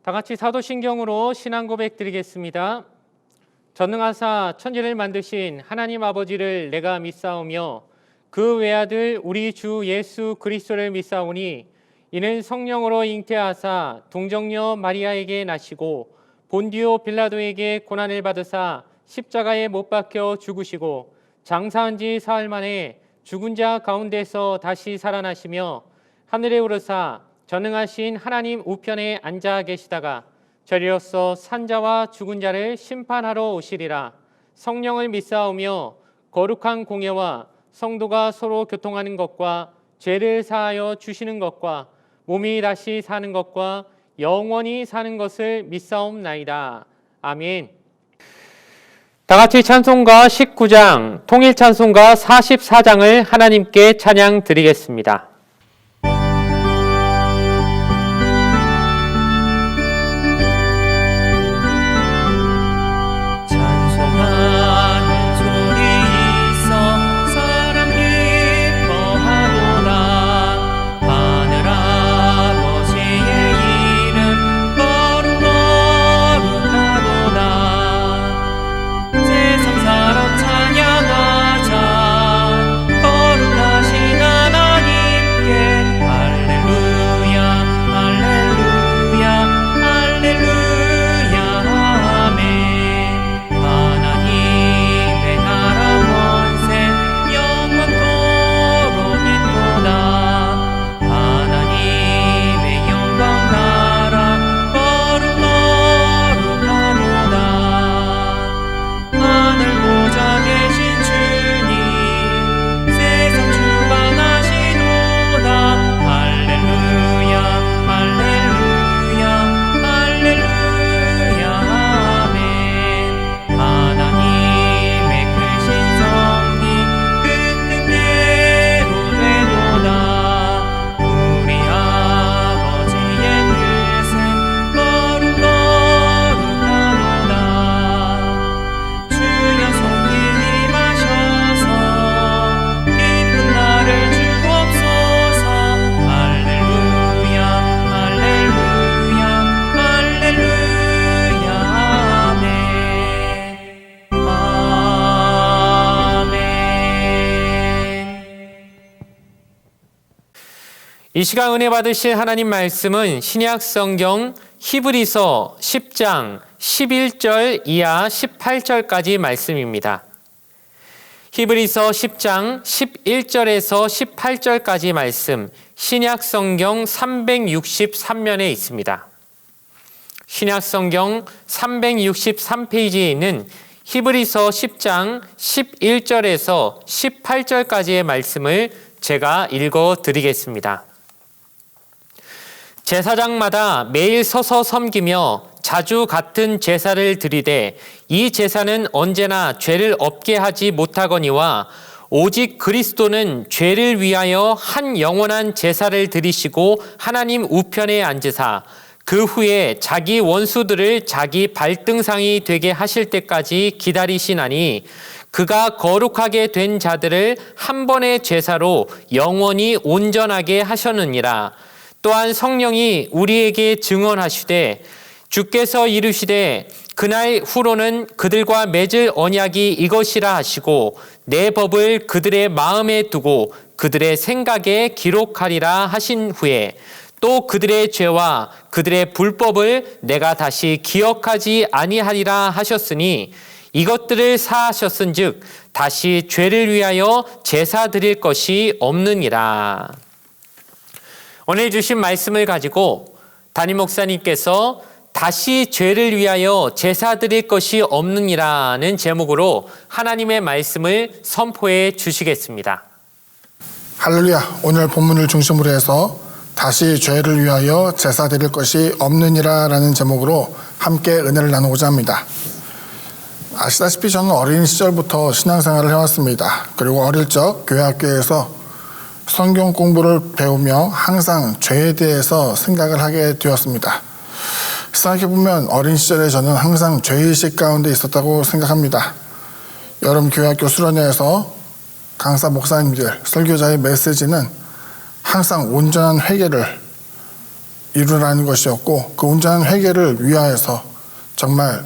다 같이 사도신경으로 신앙 고백 드리겠습니다. 전능하사 천지를 만드신 하나님 아버지를 내가 믿사오며 그 외아들 우리 주 예수 그리스도를 믿사오니 이는 성령으로 잉태하사 동정녀 마리아에게 나시고 본디오 빌라도에게 고난을 받으사 십자가에 못 박혀 죽으시고 장사한 지 사흘 만에 죽은 자 가운데서 다시 살아나시며 하늘에 오르사 전능하신 하나님 우편에 앉아 계시다가 저리로서 산자와 죽은 자를 심판하러 오시리라. 성령을 믿사오며 거룩한 공예와 성도가 서로 교통하는 것과 죄를 사하여 주시는 것과 몸이 다시 사는 것과 영원히 사는 것을 믿사옵나이다. 아멘. 다 같이 찬송가 19장, 통일 찬송가 44장을 하나님께 찬양 드리겠습니다. 이 시간 은혜 받으실 하나님 말씀은 신약 성경 히브리서 10장 11절 이하 18절까지 말씀입니다. 히브리서 10장 11절에서 18절까지 말씀, 신약 성경 363면에 있습니다. 신약 성경 363페이지에 있는 히브리서 10장 11절에서 18절까지의 말씀을 제가 읽어 드리겠습니다. 제사장마다 매일 서서 섬기며 자주 같은 제사를 드리되 이 제사는 언제나 죄를 없게 하지 못하거니와 오직 그리스도는 죄를 위하여 한 영원한 제사를 드리시고 하나님 우편에 앉으사 그 후에 자기 원수들을 자기 발등상이 되게 하실 때까지 기다리시나니 그가 거룩하게 된 자들을 한 번의 제사로 영원히 온전하게 하셨느니라. 또한 성령이 우리에게 증언하시되 주께서 이르시되 그날 후로는 그들과 맺을 언약이 이것이라 하시고 내 법을 그들의 마음에 두고 그들의 생각에 기록하리라 하신 후에 또 그들의 죄와 그들의 불법을 내가 다시 기억하지 아니하리라 하셨으니 이것들을 사하셨은즉 다시 죄를 위하여 제사 드릴 것이 없느니라. 오늘 주신 말씀을 가지고 담임 목사님께서 다시 죄를 위하여 제사 드릴 것이 없느니라는 제목으로 하나님의 말씀을 선포해 주시겠습니다. 할렐루야. 오늘 본문을 중심으로 해서 다시 죄를 위하여 제사 드릴 것이 없느니라라는 제목으로 함께 은혜를 나누고자 합니다. 아시다시피 저는 어린 시절부터 신앙생활을 해왔습니다. 그리고 어릴 적 교회 학교에서 성경 공부를 배우며 항상 죄에 대해서 생각을 하게 되었습니다. 생각해보면 어린 시절에 저는 항상 죄의식 가운데 있었다고 생각합니다. 여름 교회학교 수련회에서 강사 목사님들, 설교자의 메시지는 항상 온전한 회개를 이루라는 것이었고, 그 온전한 회개를 위하여서 정말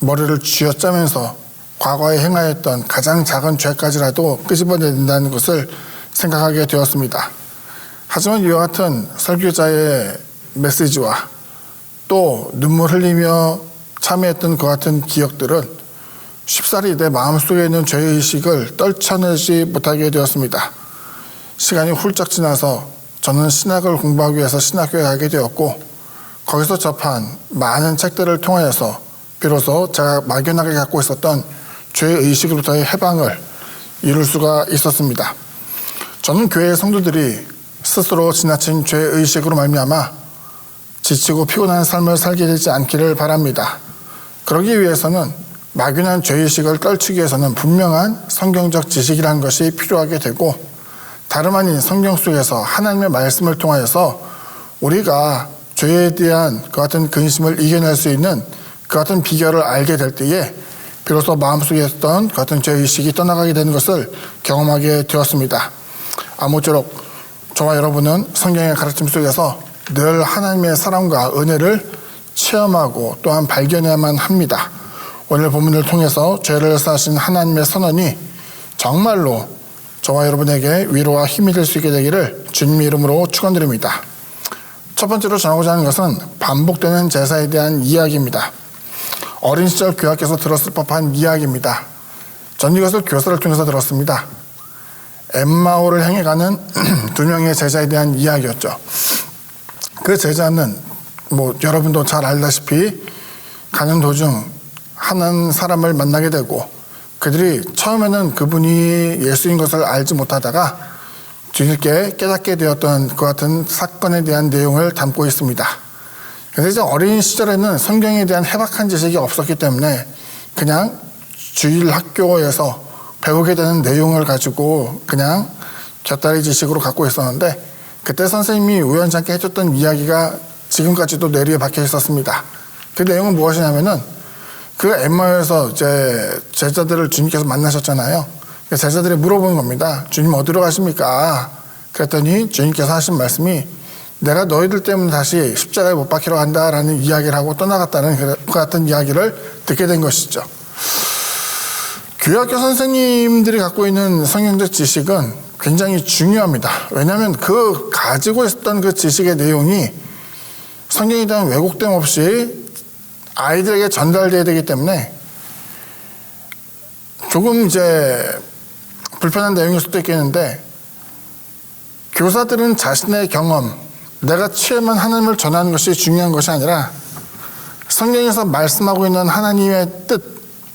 머리를 쥐어짜면서 과거에 행하였던 가장 작은 죄까지라도 끄집어내야 된다는 것을 생각하게 되었습니다. 하지만 이와 같은 설교자의 메시지와 또 눈물 흘리며 참여했던 그 같은 기억들은 쉽사리 내 마음속에 있는 죄의식을 떨쳐내지 못하게 되었습니다. 시간이 훌쩍 지나서 저는 신학을 공부하기 위해서 신학교에 가게 되었고, 거기서 접한 많은 책들을 통하여서 비로소 제가 막연하게 갖고 있었던 죄의식으로부터의 해방을 이룰 수가 있었습니다. 저는 교회의 성도들이 스스로 지나친 죄의식으로 말미암아 지치고 피곤한 삶을 살게 되지 않기를 바랍니다. 그러기 위해서는 막연한 죄의식을 떨치기 위해서는 분명한 성경적 지식이라는 것이 필요하게 되고, 다름 아닌 성경 속에서 하나님의 말씀을 통하여서 우리가 죄에 대한 그 같은 근심을 이겨낼 수 있는 그 같은 비결을 알게 될 때에 비로소 마음속에 있던 그 같은 죄의식이 떠나가게 되는 것을 경험하게 되었습니다. 아무쪼록 저와 여러분은 성경의 가르침 속에서 늘 하나님의 사랑과 은혜를 체험하고 또한 발견해야만 합니다. 오늘 본문을 통해서 죄를 사하신 하나님의 선언이 정말로 저와 여러분에게 위로와 힘이 될 수 있게 되기를 주님의 이름으로 축원드립니다. 첫 번째로 전하고자 하는 것은 반복되는 제사에 대한 이야기입니다. 어린 시절 교학에서 들었을 법한 이야기입니다. 전 이것을 교사를 통해서 들었습니다. 엠마오를 향해 가는 두 명의 제자에 대한 이야기였죠. 그 제자는 여러분도 잘 알다시피 가는 도중 한 사람을 만나게 되고, 그들이 처음에는 그분이 예수인 것을 알지 못하다가 뒤늦게 깨닫게 되었던 그 같은 사건에 대한 내용을 담고 있습니다. 그래서 이제 어린 시절에는 성경에 대한 해박한 지식이 없었기 때문에 그냥 주일 학교에서 배우게 되는 내용을 가지고 그냥 곁다리 지식으로 갖고 있었는데, 그때 선생님이 우연찮게 해줬던 이야기가 지금까지도 뇌리에 박혀 있었습니다. 그 내용은 무엇이냐면은 그 엠마오에서 이제 제자들을 주님께서 만나셨잖아요. 제자들이 물어보는 겁니다. 주님 어디로 가십니까? 그랬더니 주님께서 하신 말씀이 내가 너희들 때문에 다시 십자가에 못 박히러 간다라는 이야기를 하고 떠나갔다는 그 같은 이야기를 듣게 된 것이죠. 교회학교 선생님들이 갖고 있는 성경적 지식은 굉장히 중요합니다. 왜냐하면 그 가지고 있었던 그 지식의 내용이 성경에 대한 왜곡됨 없이 아이들에게 전달돼야 되기 때문에 조금 이제 불편한 내용일 수도 있겠는데, 교사들은 자신의 경험, 내가 체험한 하나님을 전하는 것이 중요한 것이 아니라 성경에서 말씀하고 있는 하나님의 뜻,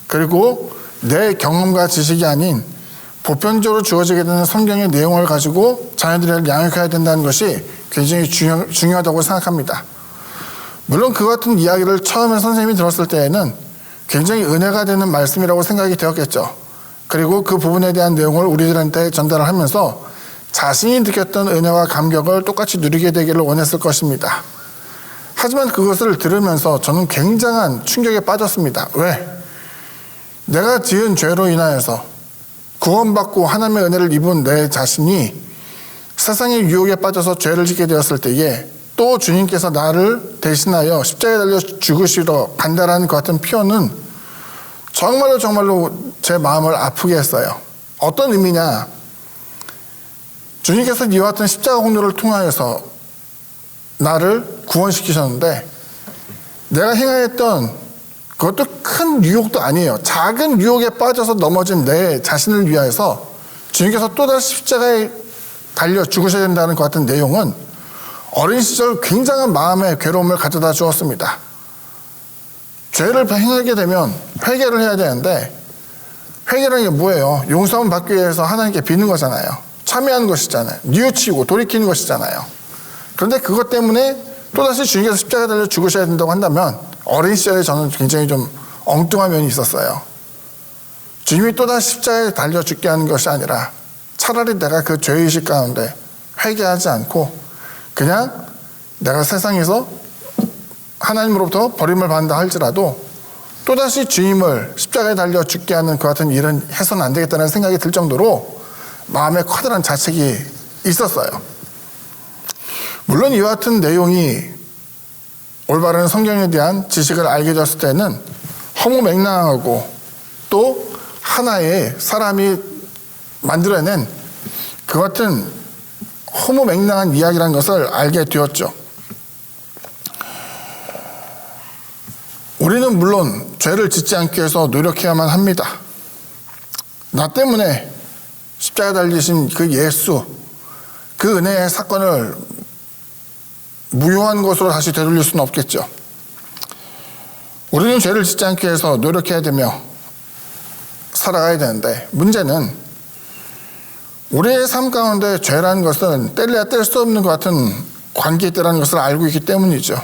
그리고 내 경험과 지식이 아닌 보편적으로 주어지게 되는 성경의 내용을 가지고 자녀들을 양육해야 된다는 것이 굉장히 중요하다고 생각합니다. 물론 그 같은 이야기를 처음에 선생님이 들었을 때에는 굉장히 은혜가 되는 말씀이라고 생각이 되었겠죠. 그리고 그 부분에 대한 내용을 우리들한테 전달을 하면서 자신이 느꼈던 은혜와 감격을 똑같이 누리게 되기를 원했을 것입니다. 하지만 그것을 들으면서 저는 굉장한 충격에 빠졌습니다. 왜? 내가 지은 죄로 인하여서 구원받고 하나님의 은혜를 입은 내 자신이 세상의 유혹에 빠져서 죄를 짓게 되었을 때에 또 주님께서 나를 대신하여 십자가에 달려 죽으시러 간다라는 것 같은 표현은 정말로 제 마음을 아프게 했어요. 어떤 의미냐? 주님께서 이와 같은 십자가 공로를 통하여서 나를 구원시키셨는데, 내가 행하였던 그것도 큰 유혹도 아니에요. 작은 유혹에 빠져서 넘어진 내 자신을 위하여서 주님께서 또다시 십자가에 달려 죽으셔야 된다는 것 같은 내용은 어린 시절 굉장한 마음의 괴로움을 가져다 주었습니다. 죄를 행하게 되면 회개를 해야 되는데, 회개라는 게 뭐예요? 용서함을 받기 위해서 하나님께 비는 거잖아요. 참여하는 것이잖아요. 뉘우치고 돌이키는 것이잖아요. 그런데 그것 때문에 또다시 주님께서 십자가에 달려 죽으셔야 된다고 한다면 어린 시절에 저는 굉장히 좀 엉뚱한 면이 있었어요. 주님이 또다시 십자가에 달려 죽게 하는 것이 아니라 차라리 내가 그 죄의식 가운데 회개하지 않고 그냥 내가 세상에서 하나님으로부터 버림을 받는다 할지라도 또다시 주님을 십자가에 달려 죽게 하는 그 같은 일은 해서는 안 되겠다는 생각이 들 정도로 마음에 커다란 자책이 있었어요. 물론 이와 같은 내용이 올바른 성경에 대한 지식을 알게 되었을 때는 허무맹랑하고 또 하나의 사람이 만들어낸 그 같은 허무맹랑한 이야기라는 것을 알게 되었죠. 우리는 물론 죄를 짓지 않기 위해서 노력해야만 합니다. 나 때문에 십자가 달리신 그 예수, 그 은혜의 사건을 무효한 것으로 다시 되돌릴 수는 없겠죠. 우리는 죄를 짓지 않기 위해서 노력해야 되며 살아가야 되는데, 문제는 우리의 삶 가운데 죄라는 것은 뗄래야 뗄 수 없는 것 같은 관계에 있다는 것을 알고 있기 때문이죠.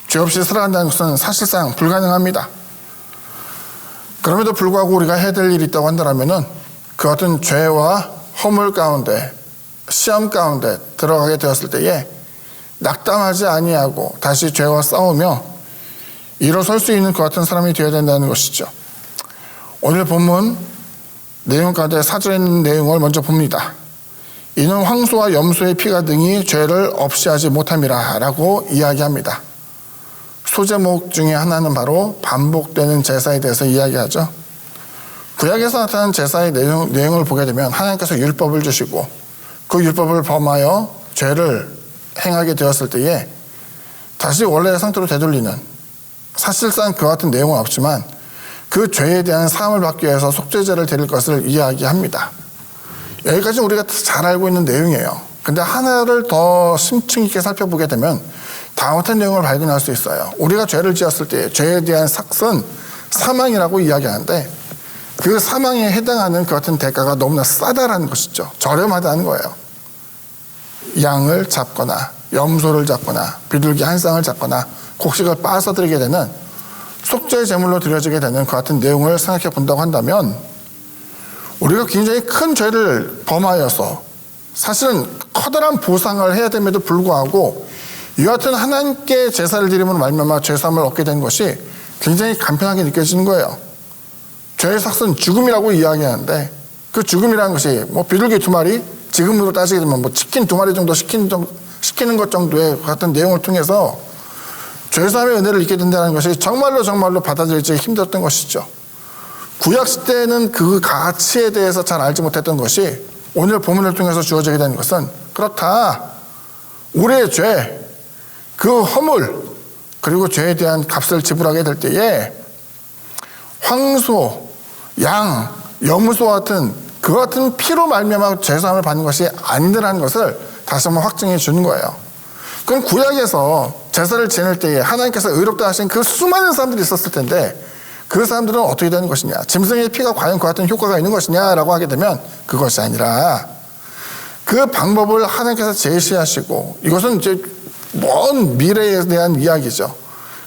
죄 없이 살아간다는 것은 사실상 불가능합니다. 그럼에도 불구하고 우리가 해야 될 일이 있다고 한다면 그 같은 죄와 허물 가운데, 시험 가운데 들어가게 되었을 때에 낙담하지 아니하고 다시 죄와 싸우며 일어설 수 있는 그 같은 사람이 되어야 된다는 것이죠. 오늘 본문 내용 가운데 4절에 있는 내용을 먼저 봅니다. 이는 황소와 염소의 피가 등이 죄를 없이 하지 못함이라 라고 이야기합니다. 소제목 중에 하나는 바로 반복되는 제사에 대해서 이야기하죠. 구약에서 나타난 제사의 내용을 보게 되면 하나님께서 율법을 주시고 그 율법을 범하여 죄를 행하게 되었을 때에 다시 원래의 상태로 되돌리는, 사실상 그 같은 내용은 없지만 그 죄에 대한 사함을 받기 위해서 속죄제를 드릴 것을 이야기합니다. 여기까지 우리가 잘 알고 있는 내용이에요. 근데 하나를 더 심층 있게 살펴보게 되면 다음 같은 내용을 발견할 수 있어요. 우리가 죄를 지었을 때 죄에 대한 삭은 사망이라고 이야기하는데, 그 사망에 해당하는 그 같은 대가가 너무나 싸다라는 것이죠. 저렴하다는 거예요. 양을 잡거나 염소를 잡거나 비둘기 한 쌍을 잡거나 곡식을 빠서드리게 되는, 속죄 제물로 드려지게 되는 그 같은 내용을 생각해 본다고 한다면, 우리가 굉장히 큰 죄를 범하여서 사실은 커다란 보상을 해야 됨에도 불구하고 이 같은 하나님께 제사를 드리면 말미암아 죄사함을 얻게 된 것이 굉장히 간편하게 느껴지는 거예요. 죄의 삭은 죽음이라고 이야기하는데, 그 죽음이라는 것이 뭐 비둘기 2마리, 지금으로 따지게 되면 뭐 치킨 2마리 정도 시키는 것 정도의 같은 내용을 통해서 죄사함의 은혜를 잊게 된다는 것이 정말로 받아들이기 힘들었던 것이죠. 구약 시대에는 그 가치에 대해서 잘 알지 못했던 것이 오늘 본문을 통해서 주어지게 되는 것은, 그렇다, 우리의 죄, 그 허물, 그리고 죄에 대한 값을 지불하게 될 때에 황소, 양, 염소와 같은 그 같은 피로 말미암아 죄사함을 받는 것이 아니라는 것을 다시 한번 확증해 주는 거예요. 그럼 구약에서 제사를 지낼 때에 하나님께서 의롭다 하신 그 수많은 사람들이 있었을 텐데, 그 사람들은 어떻게 되는 것이냐, 짐승의 피가 과연 그 같은 효과가 있는 것이냐라고 하게 되면 그것이 아니라, 그 방법을 하나님께서 제시하시고, 이것은 이제 먼 미래에 대한 이야기죠.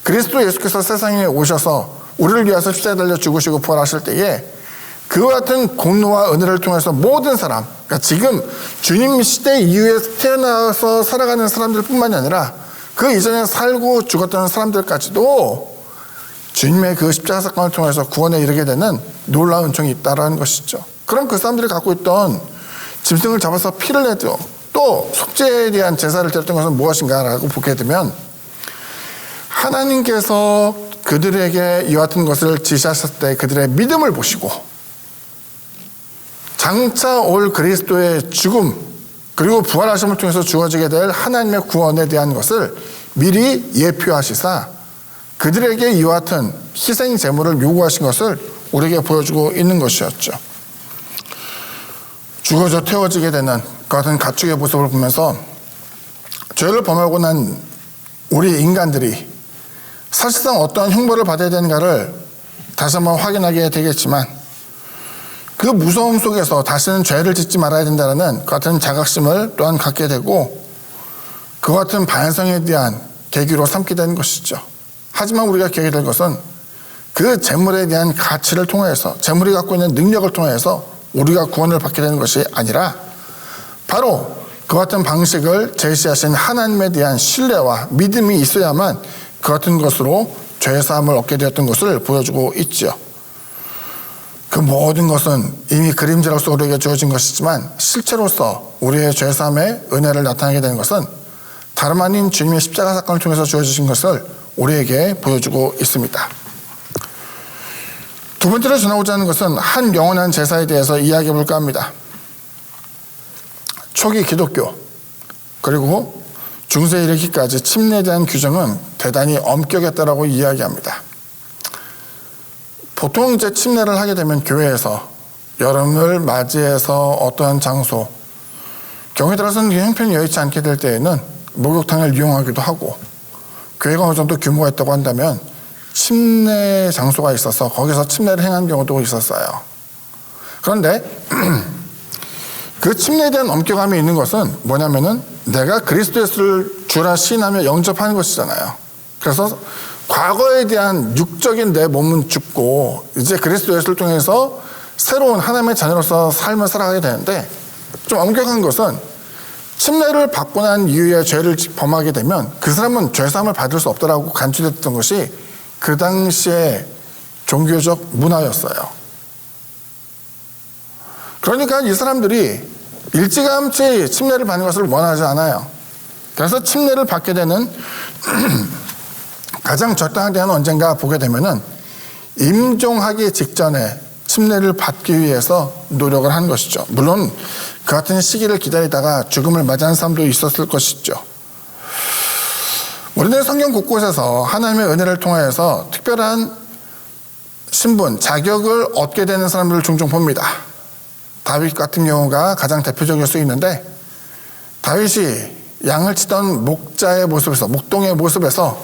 그리스도 예수께서 세상에 오셔서 우리를 위해서 십자가에 달려 죽으시고 부활하실 때에 그 같은 공로와 은혜를 통해서 모든 사람, 그러니까 지금 주님 시대 이후에 태어나서 살아가는 사람들 뿐만이 아니라 그 이전에 살고 죽었던 사람들까지도 주님의 그 십자가 사건을 통해서 구원에 이르게 되는 놀라운 은총이 있다라는 것이죠. 그럼 그 사람들이 갖고 있던 짐승을 잡아서 피를 내도 또 속죄에 대한 제사를 드렸던 것은 무엇인가라고 보게 되면, 하나님께서 그들에게 이와 같은 것을 지시하셨을 때 그들의 믿음을 보시고 장차 올 그리스도의 죽음 그리고 부활하심을 통해서 주어지게 될 하나님의 구원에 대한 것을 미리 예표하시사 그들에게 이와 같은 희생 제물을 요구하신 것을 우리에게 보여주고 있는 것이었죠. 죽어져 태워지게 되는 그 같은 가축의 모습을 보면서 죄를 범하고 난 우리 인간들이 사실상 어떠한 형벌을 받아야 되는가를 다시 한번 확인하게 되겠지만, 그 무서움 속에서 다시는 죄를 짓지 말아야 된다는 그 같은 자각심을 또한 갖게 되고 그 같은 반성에 대한 계기로 삼게 되는 것이죠. 하지만 우리가 기억해야 될 것은 그 재물에 대한 가치를 통해서, 재물이 갖고 있는 능력을 통해서 우리가 구원을 받게 되는 것이 아니라 바로 그 같은 방식을 제시하신 하나님에 대한 신뢰와 믿음이 있어야만 그 같은 것으로 죄사함을 얻게 되었던 것을 보여주고 있죠. 그 모든 것은 이미 그림자로서 우리에게 주어진 것이지만 실체로서 우리의 죄사함의 은혜를 나타내게 되는 것은 다름 아닌 주님의 십자가 사건을 통해서 주어지신 것을 우리에게 보여주고 있습니다. 두 번째로 전하고자 하는 것은 한 영원한 제사에 대해서 이야기해 볼까 합니다. 초기 기독교 그리고 중세에 이르기까지 침례에 대한 규정은 대단히 엄격했다라고 이야기합니다. 보통 이제 침례를 하게 되면 교회에서 여름을 맞이해서 어떠한 장소, 경우에 따라서는 형편이 여의치 않게 될 때에는 목욕탕을 이용하기도 하고, 교회가 어느 정도 규모가 있다고 한다면 침례 장소가 있어서 거기서 침례를 행한 경우도 있었어요. 그런데 그 침례에 대한 엄격함이 있는 것은 뭐냐면은 내가 그리스도 예수를 주라 시인하며 영접하는 것이잖아요. 그래서 과거에 대한 육적인 내 몸은 죽고 이제 그리스도 예수를 통해서 새로운 하나님의 자녀로서 삶을 살아가게 되는데, 좀 엄격한 것은 침례를 받고 난 이후에 죄를 범하게 되면 그 사람은 죄사함을 받을 수 없다라고 간주됐던 것이 그 당시의 종교적 문화였어요. 그러니까 이 사람들이 일찌감치 침례를 받는 것을 원하지 않아요. 그래서 침례를 받게 되는 가장 적당한 때는 언젠가 보게 되면은 임종하기 직전에 침례를 받기 위해서 노력을 한 것이죠. 물론 그 같은 시기를 기다리다가 죽음을 맞이한 사람도 있었을 것이죠. 우리는 성경 곳곳에서 하나님의 은혜를 통하여서 특별한 신분, 자격을 얻게 되는 사람들을 종종 봅니다. 다윗 같은 경우가 가장 대표적일 수 있는데, 다윗이 양을 치던 목자의 모습에서, 목동의 모습에서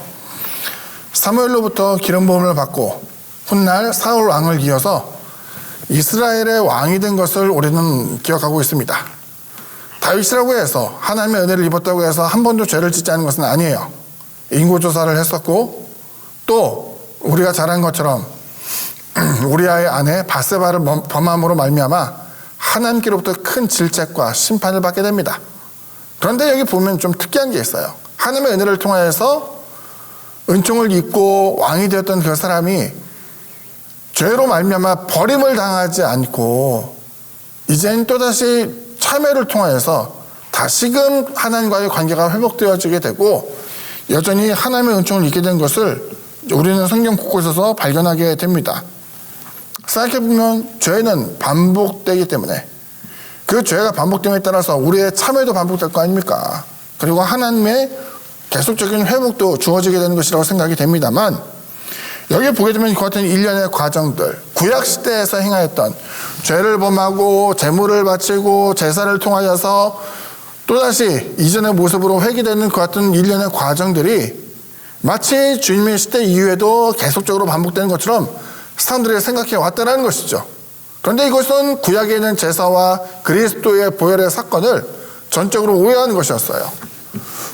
사무엘로부터 기름 부음을 받고 훗날 사울 왕을 이어서 이스라엘의 왕이 된 것을 우리는 기억하고 있습니다. 다윗이라고 해서 하나님의 은혜를 입었다고 해서 한 번도 죄를 짓지 않은 것은 아니에요. 인구조사를 했었고, 또 우리가 잘 아는 것처럼 우리아의 아내 바세바를 범함으로 말미암아 하나님께로부터 큰 질책과 심판을 받게 됩니다. 그런데 여기 보면 좀 특이한 게 있어요. 하나님의 은혜를 통하여서 은총을 입고 왕이 되었던 그 사람이 죄로 말미암아 버림을 당하지 않고 이젠 또다시 참회를 통하여서 다시금 하나님과의 관계가 회복되어지게 되고 여전히 하나님의 은총을 입게 된 것을 우리는 성경 곳곳에서 발견하게 됩니다. 생각해보면 죄는 반복되기 때문에 그 죄가 반복됨에 따라서 우리의 참회도 반복될 거 아닙니까? 그리고 하나님의 계속적인 회복도 주어지게 되는 것이라고 생각이 됩니다만, 여기 보게 되면 그 같은 일련의 과정들, 구약시대에서 행하였던 죄를 범하고 제물을 바치고 제사를 통하여서 또다시 이전의 모습으로 회귀되는 그 같은 일련의 과정들이 마치 주님의 시대 이후에도 계속적으로 반복되는 것처럼 사람들이 생각해 왔다는 것이죠. 그런데 이것은 구약에 있는 제사와 그리스도의 보혈의 사건을 전적으로 오해하는 것이었어요.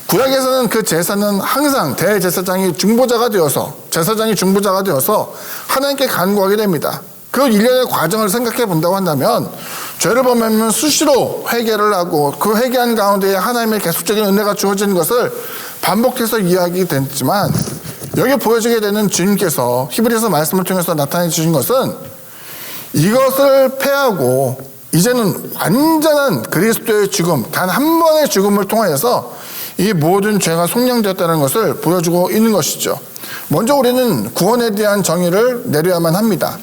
구약에서는 그 제사는 항상 대제사장이 중보자가 되어서, 제사장이 중보자가 되어서 하나님께 간구하게 됩니다. 그 일련의 과정을 생각해 본다고 한다면 죄를 범하면 수시로 회개를 하고 그 회개한 가운데 하나님의 계속적인 은혜가 주어지는 것을 반복해서 이야기됐지만, 여기 보여지게 되는 주님께서 히브리서 말씀을 통해서 나타내 주신 것은 이것을 패하고 이제는 완전한 그리스도의 죽음, 단 한 번의 죽음을 통하여서 이 모든 죄가 속량되었다는 것을 보여주고 있는 것이죠. 먼저 우리는 구원에 대한 정의를 내려야만 합니다.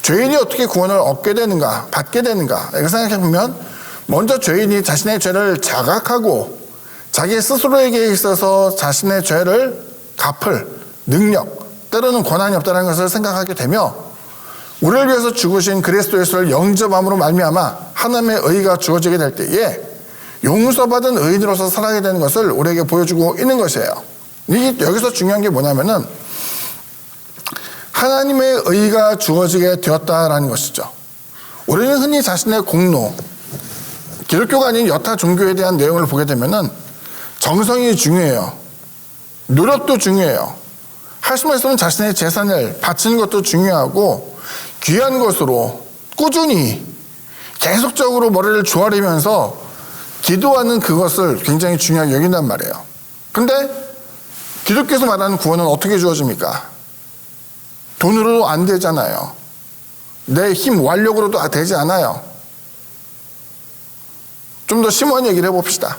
죄인이 어떻게 구원을 얻게 되는가, 받게 되는가, 이렇게 생각해 보면 먼저 죄인이 자신의 죄를 자각하고 자기 스스로에게 있어서 자신의 죄를 갚을 능력, 때로는 권한이 없다는 것을 생각하게 되며, 우리를 위해서 죽으신 그리스도 예수를 영접함으로 말미암아 하나님의 의가 주어지게 될 때에 용서받은 의인으로서 살아가게 되는 것을 우리에게 보여주고 있는 것이에요. 여기서 중요한 게 뭐냐면은 하나님의 의가 주어지게 되었다라는 것이죠. 우리는 흔히 자신의 공로, 기독교가 아닌 여타 종교에 대한 내용을 보게 되면은 정성이 중요해요. 노력도 중요해요. 할 수만 있으면 자신의 재산을 바치는 것도 중요하고 귀한 것으로 꾸준히 계속적으로 머리를 조아리면서 기도하는 그것을 굉장히 중요하게 여긴단 말이에요. 근데 기독교에서 말하는 구원은 어떻게 주어집니까? 돈으로도 안 되잖아요. 내 힘, 완력으로도 되지 않아요. 좀 더 심오한 얘기를 해봅시다.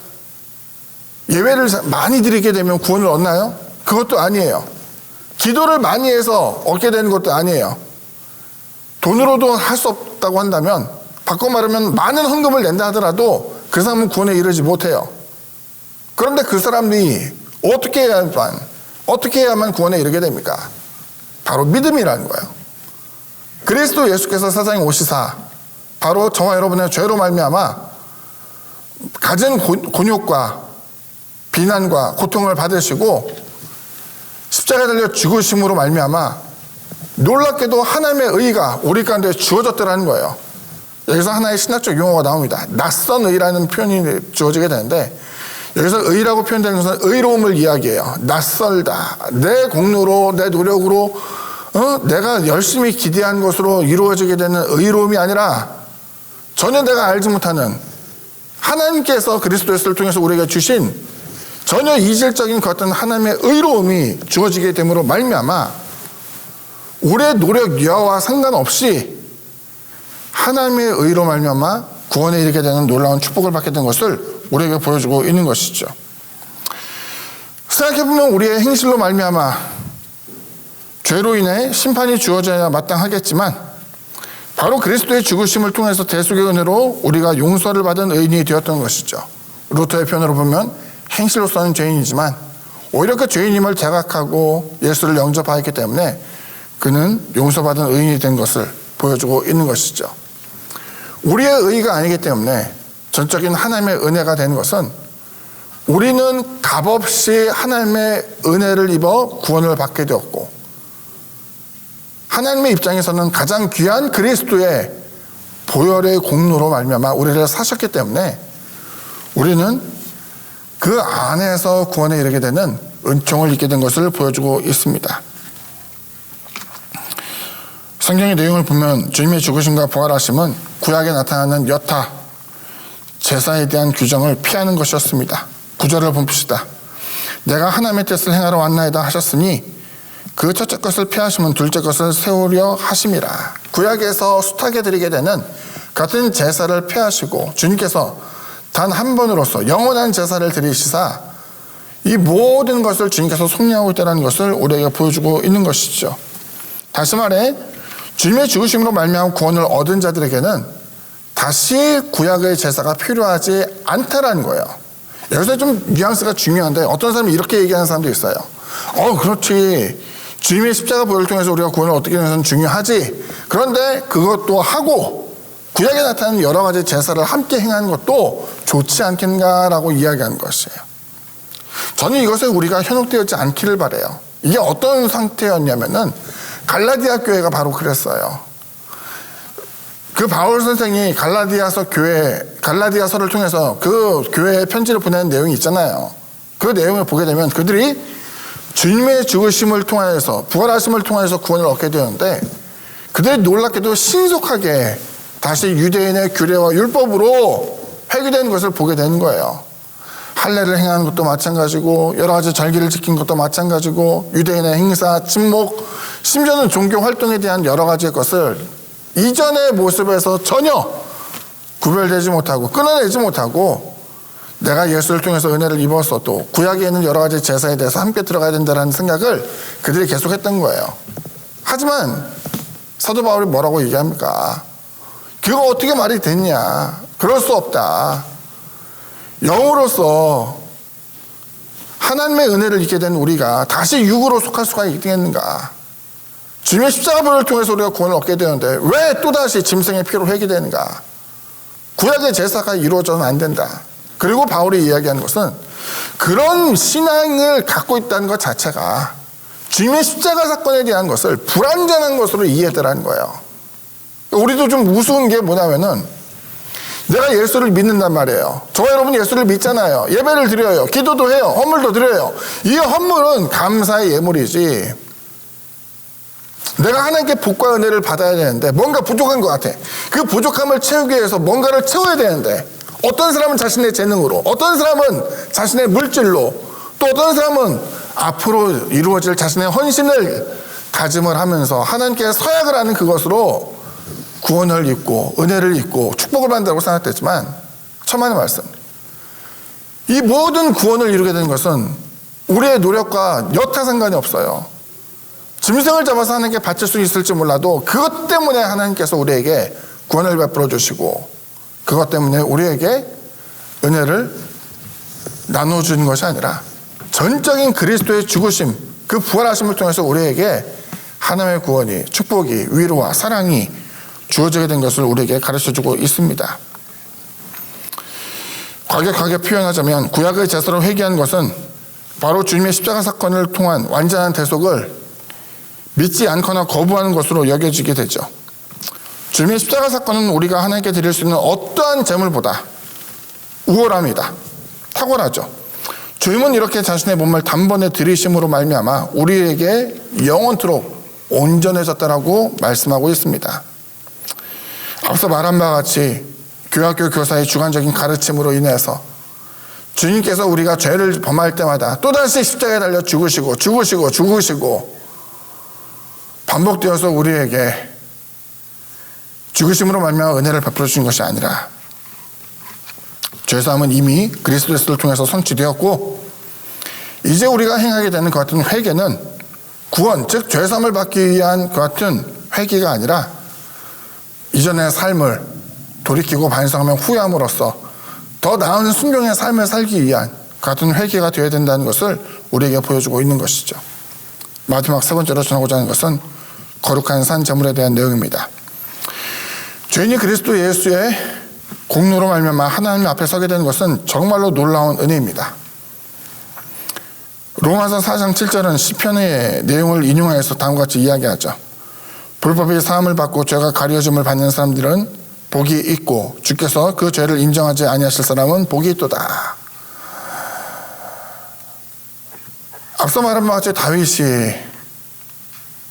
예배를 많이 드리게 되면 구원을 얻나요? 그것도 아니에요. 기도를 많이 해서 얻게 되는 것도 아니에요. 돈으로도 할 수 없다고 한다면, 바꿔 말하면 많은 헌금을 낸다 하더라도 그 사람은 구원에 이르지 못해요. 그런데 그 사람이 어떻게 해야만 구원에 이르게 됩니까? 바로 믿음이라는 거예요. 그리스도 예수께서 세상에 오시사 바로 저와 여러분의 죄로 말미암아 가진 곤욕과 비난과 고통을 받으시고 십자가에 달려 죽으심으로 말미암아 놀랍게도 하나님의 의가 우리 가운데 주어졌더라는 거예요. 여기서 하나의 신학적 용어가 나옵니다. 낯선 의라는 표현이 주어지게 되는데, 여기서 의라고 표현되는 것은 의로움을 이야기해요. 낯설다. 내 공로로, 내 노력으로, 내가 열심히 기대한 것으로 이루어지게 되는 의로움이 아니라 전혀 내가 알지 못하는 하나님께서 그리스도 예수를 통해서 우리에게 주신 전혀 이질적인 그 어떤 하나님의 의로움이 주어지게 됨으로 말미암아 우리의 노력 여하와 상관없이 하나님의 의로 말미암아 구원에 이르게 되는 놀라운 축복을 받게 된 것을 우리에게 보여주고 있는 것이죠. 생각해보면 우리의 행실로 말미암아 죄로 인해 심판이 주어져야 마땅하겠지만 바로 그리스도의 죽으심을 통해서 대속의 은혜로 우리가 용서를 받은 의인이 되었던 것이죠. 루터의 표현으로 보면 행실로서는 죄인이지만 오히려 그 죄인임을 자각하고 예수를 영접하였기 때문에 그는 용서받은 의인이 된 것을 보여주고 있는 것이죠. 우리의 의가 아니기 때문에 전적인 하나님의 은혜가 되는 것은 우리는 값없이 하나님의 은혜를 입어 구원을 받게 되었고, 하나님의 입장에서는 가장 귀한 그리스도의 보혈의 공로로 말미암아 우리를 사셨기 때문에 우리는 그 안에서 구원에 이르게 되는 은총을 입게 된 것을 보여주고 있습니다. 성경의 내용을 보면 주님의 죽으심과 부활하심은 구약에 나타나는 여타 제사에 대한 규정을 피하는 것이었습니다. 9절을 봅시다. 내가 하나님의 뜻을 행하러 왔나이다 하셨으니 그 첫째 것을 피하시면 둘째 것을 세우려 하심이라. 구약에서 숱하게 드리게 되는 같은 제사를 피하시고 주님께서 단 한 번으로서 영원한 제사를 드리시사 이 모든 것을 주님께서 속량하고 있다는 것을 우리에게 보여주고 있는 것이죠. 다시 말해 주님의 죽으심으로 말미암아 구원을 얻은 자들에게는 다시 구약의 제사가 필요하지 않다라는 거예요. 여기서 좀 뉘앙스가 중요한데 어떤 사람이 이렇게 얘기하는 사람도 있어요. 그렇지. 주님의 십자가 보혈을 통해서 우리가 구원을 얻게 되는 것은 중요하지. 그런데 그것도 하고 구약에 나타나는 여러 가지 제사를 함께 행하는 것도 좋지 않겠는가라고 이야기하는 것이에요. 저는 이것에 우리가 현혹되지 않기를 바라요. 이게 어떤 상태였냐면은 갈라디아 교회가 바로 그랬어요. 그 바울 선생이 갈라디아서를 통해서 그 교회에 편지를 보내는 내용이 있잖아요. 그 내용을 보게 되면 그들이 주님의 죽으심을 통하여서 부활하심을 통해서 구원을 얻게 되는데 그들이 놀랍게도 신속하게 다시 유대인의 규례와 율법으로 회귀되는 것을 보게 되는 거예요. 할례를 행하는 것도 마찬가지고 여러 가지 절기를 지킨 것도 마찬가지고 유대인의 행사, 침묵, 심지어는 종교 활동에 대한 여러 가지의 것을 이전의 모습에서 전혀 구별되지 못하고 끊어내지 못하고 내가 예수를 통해서 은혜를 입었어도 구약에 있는 여러 가지 제사에 대해서 함께 들어가야 된다는 생각을 그들이 계속했던 거예요. 하지만 사도 바울이 뭐라고 얘기합니까? 그거 어떻게 말이 됐냐? 그럴 수 없다. 영으로서 하나님의 은혜를 입게 된 우리가 다시 육으로 속할 수가 있겠는가? 주님의 십자가 보혈을 통해서 우리가 구원을 얻게 되는데 왜 또다시 짐승의 피로 회귀되는가? 구약의 제사가 이루어져서는 안 된다. 그리고 바울이 이야기하는 것은 그런 신앙을 갖고 있다는 것 자체가 주님의 십자가 사건에 대한 것을 불완전한 것으로 이해되라는 거예요. 우리도 좀 우스운 게 뭐냐면은 내가 예수를 믿는단 말이에요. 저와 여러분 예수를 믿잖아요. 예배를 드려요. 기도도 해요. 헌물도 드려요. 이 헌물은 감사의 예물이지. 내가 하나님께 복과 은혜를 받아야 되는데 뭔가 부족한 것 같아. 그 부족함을 채우기 위해서 뭔가를 채워야 되는데 어떤 사람은 자신의 재능으로, 어떤 사람은 자신의 물질로, 또 어떤 사람은 앞으로 이루어질 자신의 헌신을 다짐을 하면서 하나님께 서약을 하는 그것으로 구원을 입고 은혜를 입고 축복을 받는다고 생각했지만 천만의 말씀, 이 모든 구원을 이루게 된 것은 우리의 노력과 여타 상관이 없어요. 짐승을 잡아서 하나님께 바칠 수 있을지 몰라도 그것 때문에 하나님께서 우리에게 구원을 베풀어 주시고 그것 때문에 우리에게 은혜를 나눠주는 것이 아니라 전적인 그리스도의 죽으심, 그 부활하심을 통해서 우리에게 하나님의 구원이, 축복이, 위로와 사랑이 주어지게 된 것을 우리에게 가르쳐주고 있습니다. 과격하게 표현하자면 구약의 제사로 회개한 것은 바로 주님의 십자가 사건을 통한 완전한 대속을 믿지 않거나 거부하는 것으로 여겨지게 되죠. 주님의 십자가 사건은 우리가 하나님께 드릴 수 있는 어떠한 제물보다 우월합니다. 탁월하죠. 주님은 이렇게 자신의 몸을 단번에 들이심으로 말미암아 우리에게 영원토록 온전해졌다라고 말씀하고 있습니다. 앞서 말한 바와 같이 교학교 교사의 주관적인 가르침으로 인해서 주님께서 우리가 죄를 범할 때마다 또다시 십자가에 달려 죽으시고 반복되어서 우리에게 죽으심으로 말미암아 은혜를 베풀어 주신 것이 아니라 죄사함은 이미 그리스도 예수를 통해서 성취되었고 이제 우리가 행하게 되는 그 같은 회개는 구원, 즉 죄사함을 받기 위한 그 같은 회개가 아니라 이전의 삶을 돌이키고 반성하며 후회함으로써 더 나은 순종의 삶을 살기 위한 그 같은 회개가 되어야 된다는 것을 우리에게 보여주고 있는 것이죠. 마지막 세 번째로 전하고자 하는 것은 거룩한 산 제물에 대한 내용입니다. 죄인이 그리스도 예수의 공로로 말미암아 하나님 앞에 서게 되는 것은 정말로 놀라운 은혜입니다. 로마서 4장 7절은 시편의 내용을 인용하여서 다음과 같이 이야기하죠. 불법이 사함을 받고 죄가 가려짐을 받는 사람들은 복이 있고 주께서 그 죄를 인정하지 아니하실 사람은 복이 있도다. 앞서 말한 바와 같이 다윗이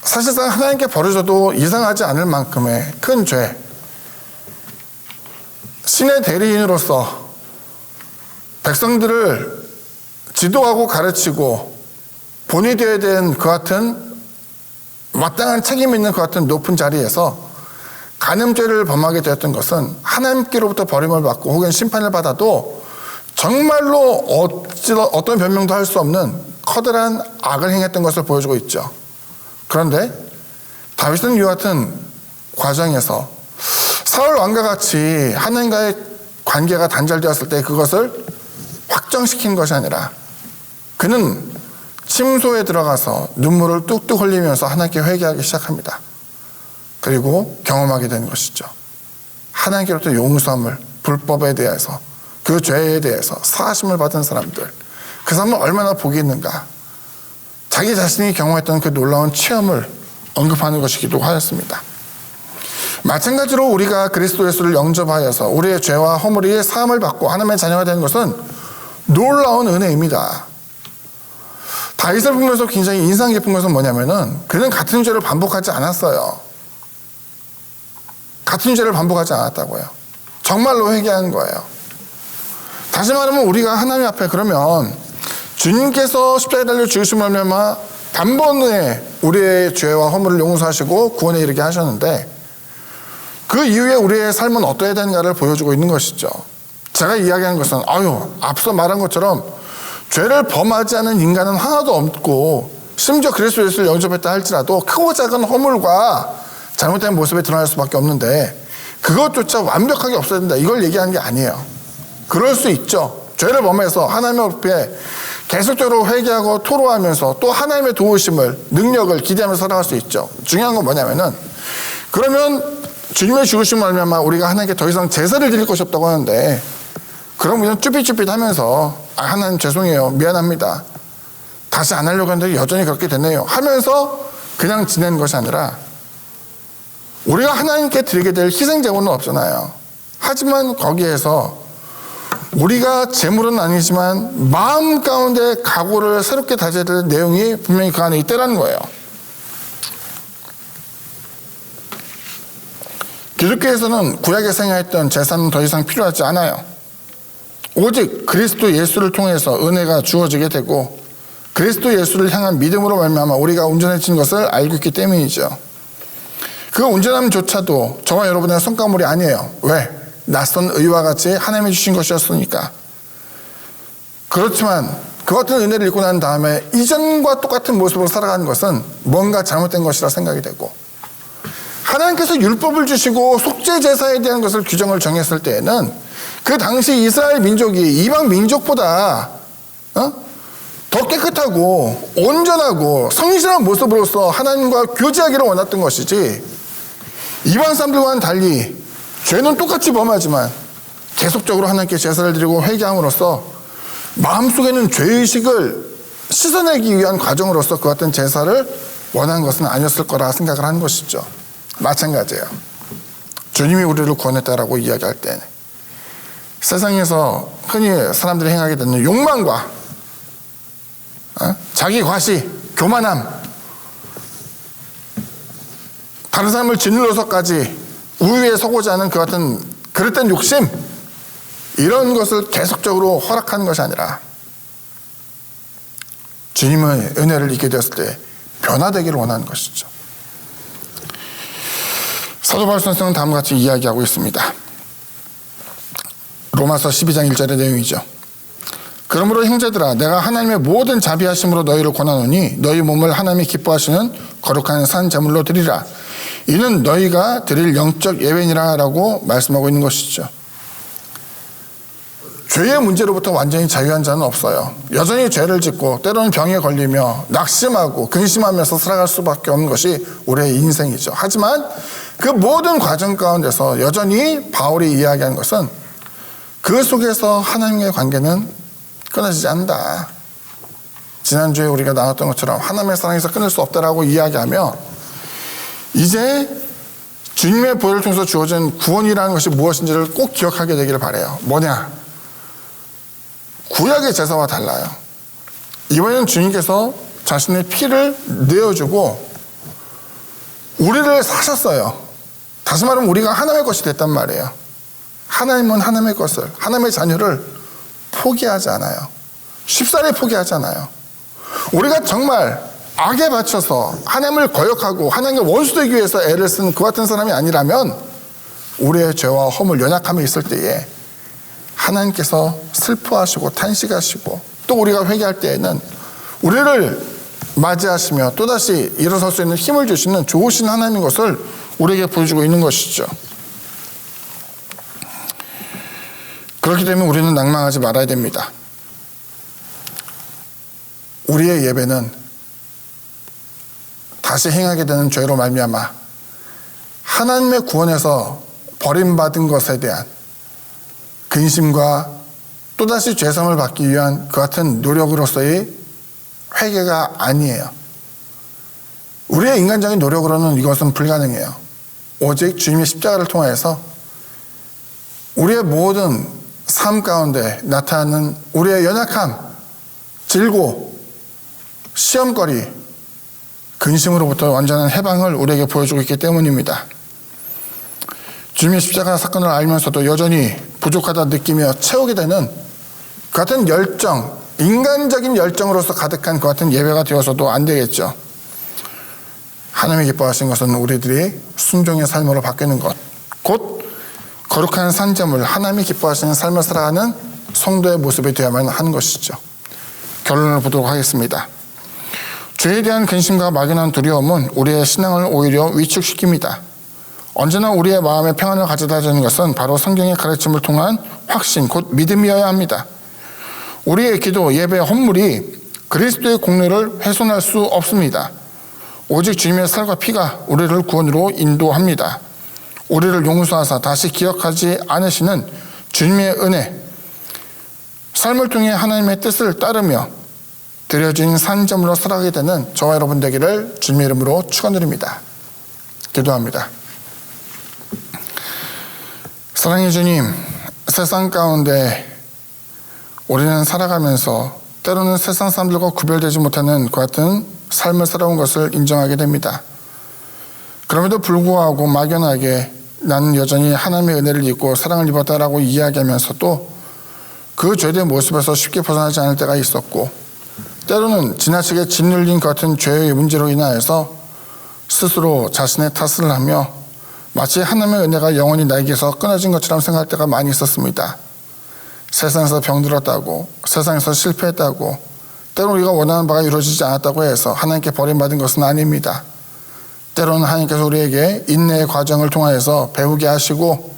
사실상 하나님께 버려져도 이상하지 않을 만큼의 큰 죄, 신의 대리인으로서 백성들을 지도하고 가르치고 본이 되어야 되는 그 같은 마땅한 책임 있는 그 같은 높은 자리에서 간음죄를 범하게 되었던 것은 하나님께로부터 버림을 받고 혹은 심판을 받아도 정말로 어떤 변명도 할 수 없는 커다란 악을 행했던 것을 보여주고 있죠. 그런데 다윗은 이와 같은 과정에서 사울 왕과 같이 하나님과의 관계가 단절되었을 때 그것을 확정시킨 것이 아니라 그는 침소에 들어가서 눈물을 뚝뚝 흘리면서 하나님께 회개하기 시작합니다. 그리고 경험하게 된 것이죠. 하나님께로부터 용서함을, 불법에 대해서, 그 죄에 대해서 사하심을 받은 사람들, 그 사람은 얼마나 복이 있는가. 자기 자신이 경험했던 그 놀라운 체험을 언급하는 것이기도 하였습니다. 마찬가지로 우리가 그리스도 예수를 영접하여서 우리의 죄와 허물이 사함을 받고 하나님의 자녀가 되는 것은 놀라운 은혜입니다. 다윗을 보면서 굉장히 인상 깊은 것은 뭐냐면은 그는 같은 죄를 반복하지 않았어요. 같은 죄를 반복하지 않았다고요. 정말로 회개한 거예요. 다시 말하면 우리가 하나님 앞에 그러면 주님께서 십자가에 달려 죽으심을 말미암아 단번에 우리의 죄와 허물을 용서하시고 구원에 이르게 하셨는데 그 이후에 우리의 삶은 어떠해야 되는가를 보여주고 있는 것이죠. 제가 이야기한 것은 앞서 말한 것처럼 죄를 범하지 않은 인간은 하나도 없고 심지어 그리스도 예수를 영접했다 할지라도 크고 작은 허물과 잘못된 모습에 드러날 수밖에 없는데 그것조차 완벽하게 없어야 된다. 이걸 얘기하는 게 아니에요. 그럴 수 있죠. 죄를 범해서 하나님 앞에 계속적으로 회개하고 토로하면서 또 하나님의 도우심을, 능력을 기대하면서 살아갈 수 있죠. 중요한 건 뭐냐면은 그러면 주님의 죽으심을 말미암아 우리가 하나님께 더 이상 제사를 드릴 것이 없다고 하는데 그럼 그냥 쭈삣쭈삣하면서 하나님 죄송해요. 미안합니다. 다시 안 하려고 했는데 여전히 그렇게 됐네요. 하면서 그냥 지내는 것이 아니라 우리가 하나님께 드리게 될 희생제물은 없잖아요. 하지만 거기에서 우리가 제물은 아니지만 마음 가운데 각오를 새롭게 다져야 될 내용이 분명히 그 안에 있다라는 거예요. 기독교에서는 구약에서 행했던 제사는 더 이상 필요하지 않아요. 오직 그리스도 예수를 통해서 은혜가 주어지게 되고 그리스도 예수를 향한 믿음으로 말미암아 우리가 온전해진 것을 알고 있기 때문이죠. 그 온전함조차도 저와 여러분의 성과물이 아니에요. 왜? 낯선 의와 같이 하나님이 주신 것이었으니까. 그렇지만 그 같은 은혜를 입고 난 다음에 이전과 똑같은 모습으로 살아가는 것은 뭔가 잘못된 것이라 생각이 되고, 하나님께서 율법을 주시고 속죄 제사에 대한 것을 규정을 정했을 때에는 그 당시 이스라엘 민족이 이방 민족보다 더 깨끗하고 온전하고 성실한 모습으로서 하나님과 교제하기를 원했던 것이지, 이방 사람들과는 달리 죄는 똑같이 범하지만 계속적으로 하나님께 제사를 드리고 회개함으로써 마음속에는 죄의식을 씻어내기 위한 과정으로서 그 같은 제사를 원한 것은 아니었을 거라 생각을 하는 것이죠. 마찬가지예요. 주님이 우리를 구원했다라고 이야기할 때 세상에서 흔히 사람들이 행하게 되는 욕망과 자기 과시, 교만함, 다른 사람을 짓눌러서까지 우위에 서고자 하는 그 같은 그릇된 욕심, 이런 것을 계속적으로 허락하는 것이 아니라 주님의 은혜를 입게 되었을 때 변화되기를 원하는 것이죠. 사도 바울 선생은 다음과 같이 이야기하고 있습니다. 로마서 12장 1절의 내용이죠. 그러므로 형제들아, 내가 하나님의 모든 자비하심으로 너희를 권하노니 너희 몸을 하나님이 기뻐하시는 거룩한 산 제물로 드리라. 이는 너희가 드릴 영적 예배니라 라고 말씀하고 있는 것이죠. 죄의 문제로부터 완전히 자유한 자는 없어요. 여전히 죄를 짓고 때로는 병에 걸리며 낙심하고 근심하면서 살아갈 수밖에 없는 것이 우리의 인생이죠. 하지만 그 모든 과정 가운데서 여전히 바울이 이야기한 것은 그 속에서 하나님과의 관계는 끊어지지 않는다. 지난주에 우리가 나눴던 것처럼 하나님의 사랑에서 끊을 수 없다라고 이야기하며, 이제 주님의 보혈을 통해서 주어진 구원이라는 것이 무엇인지를 꼭 기억하게 되기를 바라요. 뭐냐? 구약의 제사와 달라요. 이번에는 주님께서 자신의 피를 내어주고 우리를 사셨어요. 다시 말하면 우리가 하나님의 것이 됐단 말이에요. 하나님은 하나님의 것을, 하나님의 자녀를 포기하지 않아요. 쉽사리 포기하지 않아요. 우리가 정말 악에 바쳐서 하나님을 거역하고 하나님의 원수 되기 위해서 애를 쓴 그 같은 사람이 아니라면 우리의 죄와 허물, 연약함이 있을 때에 하나님께서 슬퍼하시고 탄식하시고 또 우리가 회개할 때에는 우리를 맞이하시며 또다시 일어설 수 있는 힘을 주시는 좋으신 하나님인 것을 우리에게 보여주고 있는 것이죠. 그렇기 때문에 우리는 낭망하지 말아야 됩니다. 우리의 예배는 다시 행하게 되는 죄로 말미암아 하나님의 구원에서 버림받은 것에 대한 근심과 또다시 죄성을 받기 위한 그 같은 노력으로서의 회개가 아니에요. 우리의 인간적인 노력으로는 이것은 불가능해요. 오직 주님의 십자가를 통하여서 우리의 모든 삶 가운데 나타나는 우리의 연약함, 질고, 시험거리, 근심으로부터 완전한 해방을 우리에게 보여주고 있기 때문입니다. 주님의 십자가 사건을 알면서도 여전히 부족하다 느끼며 채우게 되는 그 같은 열정, 인간적인 열정으로서 가득한 그 같은 예배가 되어서도 안 되겠죠. 하나님이 기뻐하신 것은 우리들이 순종의 삶으로 바뀌는 것, 곧 거룩한 산점을 하나님이 기뻐하시는 삶을 살아가는 성도의 모습이 되어야만 하는 것이죠. 결론을 보도록 하겠습니다. 죄에 대한 근심과 막연한 두려움은 우리의 신앙을 오히려 위축시킵니다. 언제나 우리의 마음에 평안을 가져다 주는 것은 바로 성경의 가르침을 통한 확신, 곧 믿음이어야 합니다. 우리의 기도, 예배, 헌물이 그리스도의 공로를 훼손할 수 없습니다. 오직 주님의 살과 피가 우리를 구원으로 인도합니다. 우리를 용서하사 다시 기억하지 않으시는 주님의 은혜, 삶을 통해 하나님의 뜻을 따르며 드려진 산점으로 살아가게 되는 저와 여러분 되기를 주님의 이름으로 축원드립니다. 기도합니다. 사랑의 주님, 세상 가운데 우리는 살아가면서 때로는 세상 사람들과 구별되지 못하는 그 같은 삶을 살아온 것을 인정하게 됩니다. 그럼에도 불구하고 막연하게 나는 여전히 하나님의 은혜를 입고 사랑을 입었다라고 이야기하면서도 그 죄된 모습에서 쉽게 벗어나지 않을 때가 있었고, 때로는 지나치게 짓눌린 것 같은 죄의 문제로 인하여서 스스로 자신의 탓을 하며 마치 하나님의 은혜가 영원히 나에게서 끊어진 것처럼 생각할 때가 많이 있었습니다. 세상에서 병들었다고, 세상에서 실패했다고, 때로는 우리가 원하는 바가 이루어지지 않았다고 해서 하나님께 버림받은 것은 아닙니다. 때로는 하나님께서 우리에게 인내의 과정을 통하여서 배우게 하시고,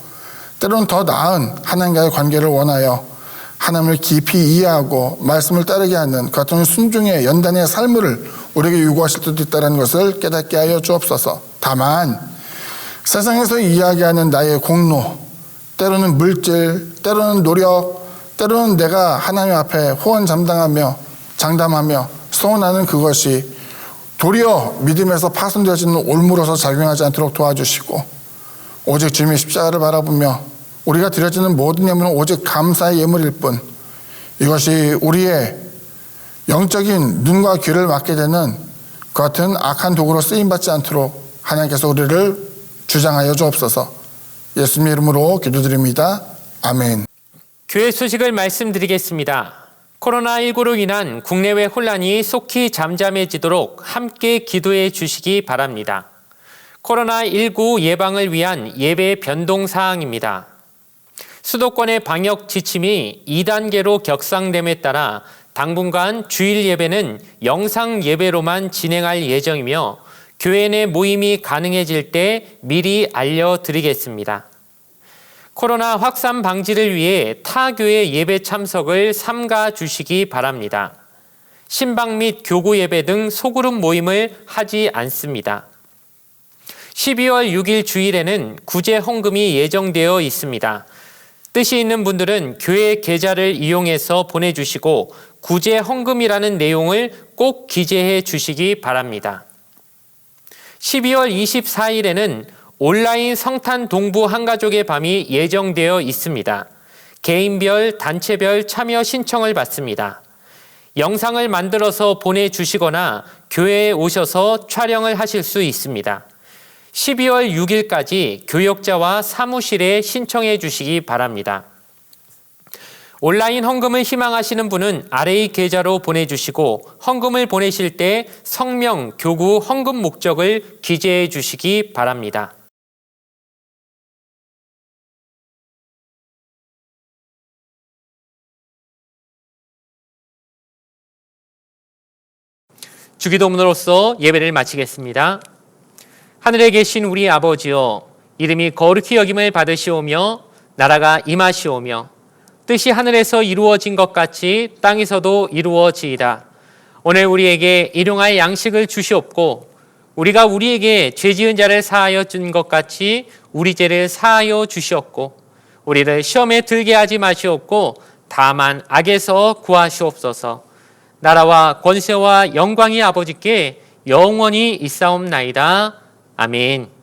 때로는 더 나은 하나님과의 관계를 원하여 하나님을 깊이 이해하고 말씀을 따르게 하는 그 같은 순종의 연단의 삶을 우리에게 요구하실 수도 있다는 것을 깨닫게 하여 주옵소서. 다만 세상에서 이야기하는 나의 공로, 때로는 물질, 때로는 노력, 때로는 내가 하나님 앞에 호언장담하며 소원하는 그것이 도리어 믿음에서 파손되어지는 올무로서 작용하지 않도록 도와주시고, 오직 주님의 십자가를 바라보며 우리가 드려지는 모든 예물은 오직 감사의 예물일 뿐, 이것이 우리의 영적인 눈과 귀를 막게 되는 그 같은 악한 도구로 쓰임받지 않도록 하나님께서 우리를 주장하여 주옵소서. 예수님 이름으로 기도드립니다. 아멘. 교회 소식을 말씀드리겠습니다. 코로나19로 인한 국내외 혼란이 속히 잠잠해지도록 함께 기도해 주시기 바랍니다. 코로나19 예방을 위한 예배 변동 사항입니다. 수도권의 방역 지침이 2단계로 격상됨에 따라 당분간 주일 예배는 영상 예배로만 진행할 예정이며, 교회 내 모임이 가능해질 때 미리 알려드리겠습니다. 코로나 확산 방지를 위해 타 교회 예배 참석을 삼가 주시기 바랍니다. 신방 및 교구 예배 등 소그룹 모임을 하지 않습니다. 12월 6일 주일에는 구제 헌금이 예정되어 있습니다. 뜻이 있는 분들은 교회 계좌를 이용해서 보내주시고 구제 헌금이라는 내용을 꼭 기재해 주시기 바랍니다. 12월 24일에는 온라인 성탄 동부 한가족의 밤이 예정되어 있습니다. 개인별, 단체별 참여 신청을 받습니다. 영상을 만들어서 보내주시거나 교회에 오셔서 촬영을 하실 수 있습니다. 12월 6일까지 교역자와 사무실에 신청해 주시기 바랍니다. 온라인 헌금을 희망하시는 분은 아래의 계좌로 보내주시고, 헌금을 보내실 때 성명, 교구, 헌금 목적을 기재해 주시기 바랍니다. 주기도문으로서 예배를 마치겠습니다. 하늘에 계신 우리 아버지여, 이름이 거룩히 여김을 받으시오며 나라가 임하시오며 뜻이 하늘에서 이루어진 것 같이 땅에서도 이루어지이다. 오늘 우리에게 일용할 양식을 주시옵고, 우리가 우리에게 죄 지은 자를 사하여 준 것 같이 우리 죄를 사하여 주시옵고, 우리를 시험에 들게 하지 마시옵고 다만 악에서 구하시옵소서. 나라와 권세와 영광이 아버지께 영원히 있사옵나이다. 아멘.